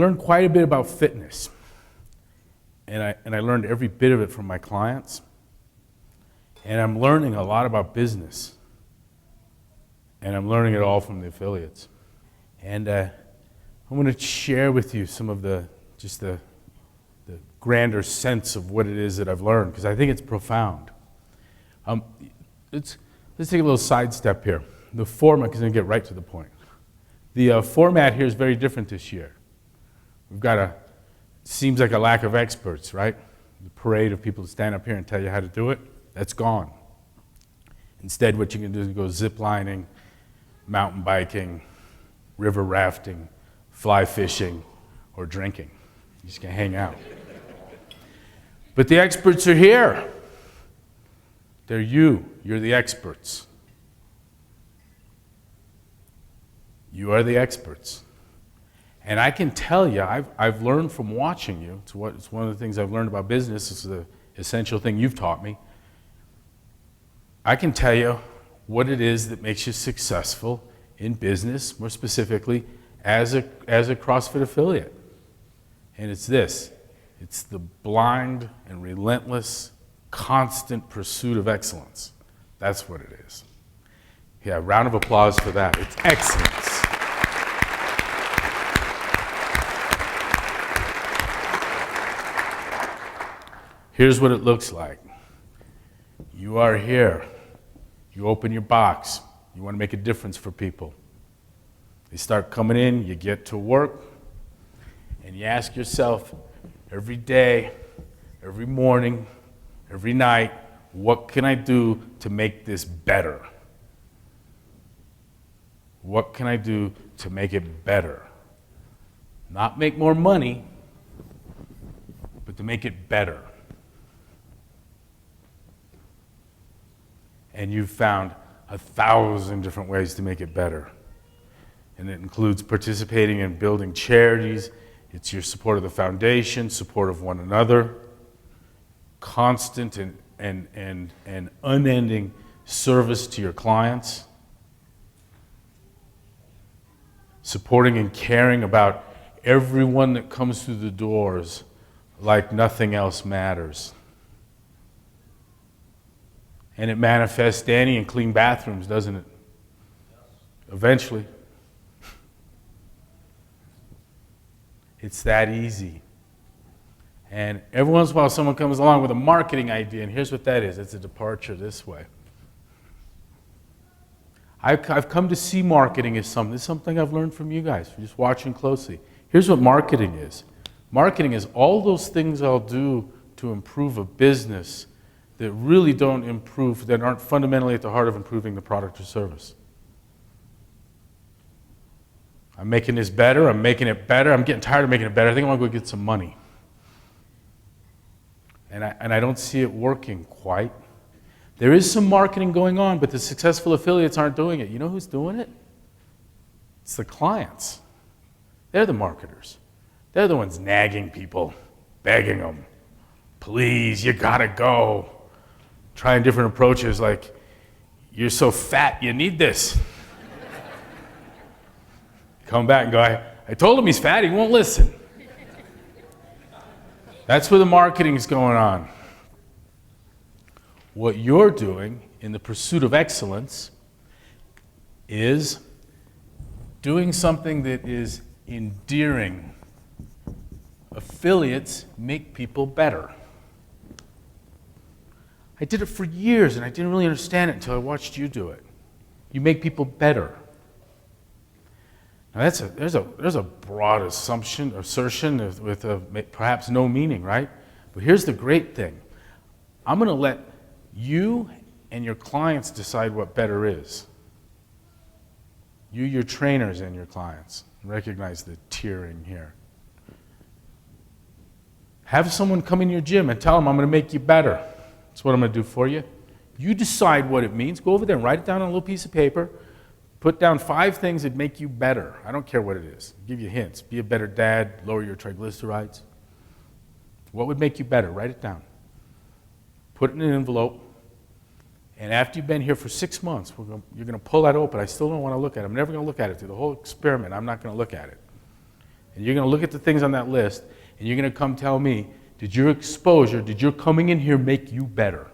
learned quite a bit about fitness. And I learned every bit of it from my clients. And I'm learning a lot about business. And I'm learning it all from the affiliates. And I'm going to share with you some of the grander sense of what it is that I've learned, because I think it's profound. Let's take a little sidestep here. The format, because I'm going to get right to the point. The format here is very different this year. We've got seems like a lack of experts, right? The parade of people to stand up here and tell you how to do it, that's gone. Instead, what you can do is go zip lining, mountain biking, river rafting, fly fishing, or drinking. You just can hang out. But the experts are here. They're you. You're the experts. You are the experts. And I can tell you, I've learned from watching you. It's one of the things I've learned about business. It's the essential thing you've taught me. I can tell you what it is that makes you successful in business, more specifically, as a CrossFit affiliate. And it's this. It's the blind and relentless, constant pursuit of excellence. That's what it is. Yeah, round of applause for that. It's excellence. Here's what it looks like. You are here. You open your box. You want to make a difference for people. They start coming in, you get to work, and you ask yourself every day, every morning, every night, what can I do to make this better? What can I do to make it better? Not make more money, but to make it better. And you've found 1,000 different ways to make it better. And it includes participating in building charities. It's your support of the foundation, support of one another, constant and unending service to your clients, supporting and caring about everyone that comes through the doors like nothing else matters. And it manifests, Danny, in clean bathrooms, doesn't it? Eventually. It's that easy. And every once in a while someone comes along with a marketing idea, and here's what that is. It's a departure this way. I've come to see marketing as something. This is something I've learned from you guys, from just watching closely. Here's what marketing is. Marketing is all those things I'll do to improve a business that really don't improve, that aren't fundamentally at the heart of improving the product or service. I'm making this better, I'm making it better, I'm getting tired of making it better, I think I want to go get some money. And I don't see it working quite. There is some marketing going on, but the successful affiliates aren't doing it. You know who's doing it? It's the clients. They're the marketers. They're the ones nagging people, begging them, please, you gotta go. Trying different approaches like, you're so fat, you need this. Come back and go, I told him he's fat, he won't listen. That's where the marketing is going on. What you're doing in the pursuit of excellence is doing something that is endearing. Affiliates make people better. I did it for years and I didn't really understand it until I watched you do it. You make people better. Now there's a broad assertion with perhaps no meaning, right? But here's the great thing. I'm going to let you and your clients decide what better is. You, your trainers, and your clients. Recognize the tiering here. Have someone come in your gym and tell them, I'm going to make you better. That's what I'm going to do for you. You decide what it means. Go over there and write it down on a little piece of paper. Put down 5 things that make you better. I don't care what it is. I'll give you hints. Be a better dad. Lower your triglycerides. What would make you better? Write it down. Put it in an envelope. And after you've been here for 6 months, you're going to pull that open. I still don't want to look at it. I'm never going to look at it through the whole experiment. I'm not going to look at it. And you're going to look at the things on that list, and you're going to come tell me, did your exposure, did your coming in here make you better?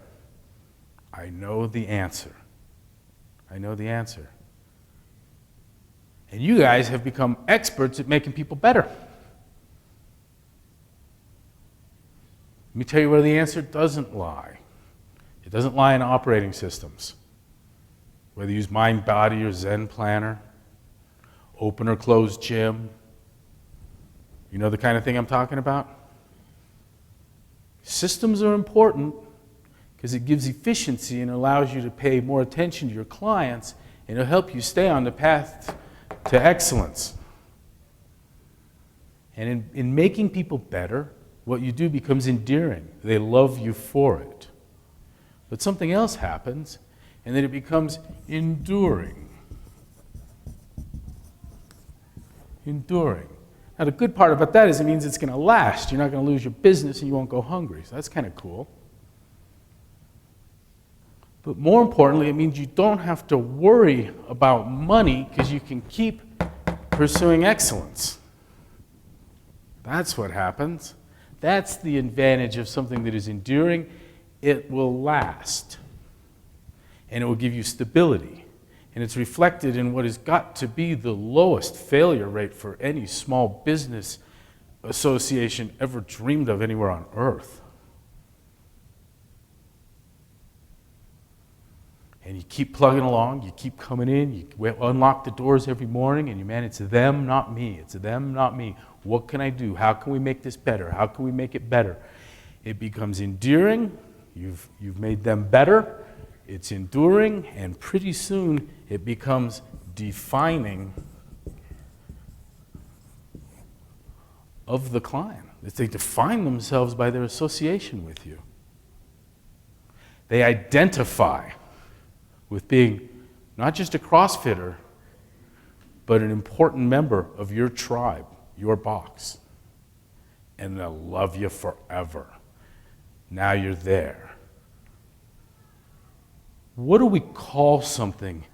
I know the answer. I know the answer. And you guys have become experts at making people better. Let me tell you where the answer doesn't lie. It doesn't lie in operating systems. Whether you use Mind, Body, or Zen Planner, open or closed gym. You know the kind of thing I'm talking about? Systems are important because it gives efficiency and allows you to pay more attention to your clients, and it'll help you stay on the path to excellence. And in making people better, what you do becomes endearing. They love you for it. But something else happens, and then it becomes enduring. Enduring. Now, the good part about that is it means it's going to last. You're not going to lose your business and you won't go hungry. So that's kind of cool. But more importantly, it means you don't have to worry about money because you can keep pursuing excellence. That's what happens. That's the advantage of something that is enduring. It will last. And it will give you stability. And it's reflected in what has got to be the lowest failure rate for any small business association ever dreamed of anywhere on earth. And you keep plugging along, you keep coming in, you unlock the doors every morning, and man, it's them, not me. It's them, not me. What can I do? How can we make this better? How can we make it better? It becomes endearing. You've made them better. It's enduring, and pretty soon it becomes defining of the client. They define themselves by their association with you. They identify with being not just a CrossFitter, but an important member of your tribe, your box. And they'll love you forever. Now you're there. What do we call something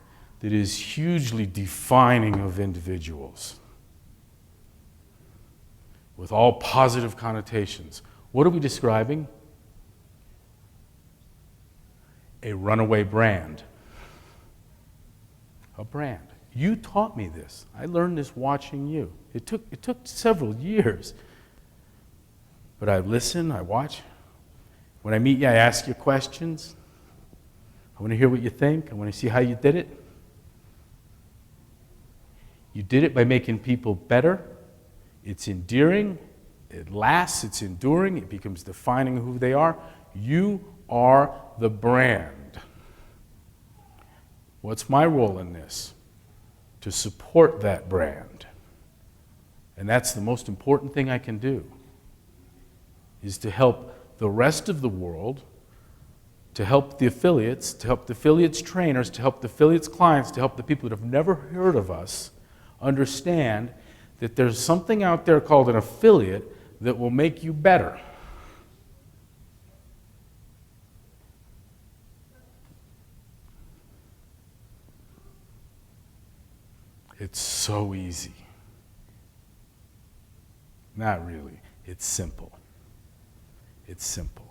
that is hugely defining of individuals? With all positive connotations. What are we describing? A runaway brand. A brand. You taught me this. I learned this watching you. It took several years. But I listen, I watch. When I meet you, I ask you questions. I want to hear what you think. I want to see how you did it. You did it by making people better. It's endearing. It lasts. It's enduring. It becomes defining who they are. You are the brand. What's my role in this? To support that brand. And that's the most important thing I can do, is to help the rest of the world, to help the affiliates, to help the affiliates trainers, to help the affiliates clients, to help the people that have never heard of us understand that there's something out there called an affiliate that will make you better. It's so easy. Not really. It's simple. It's simple.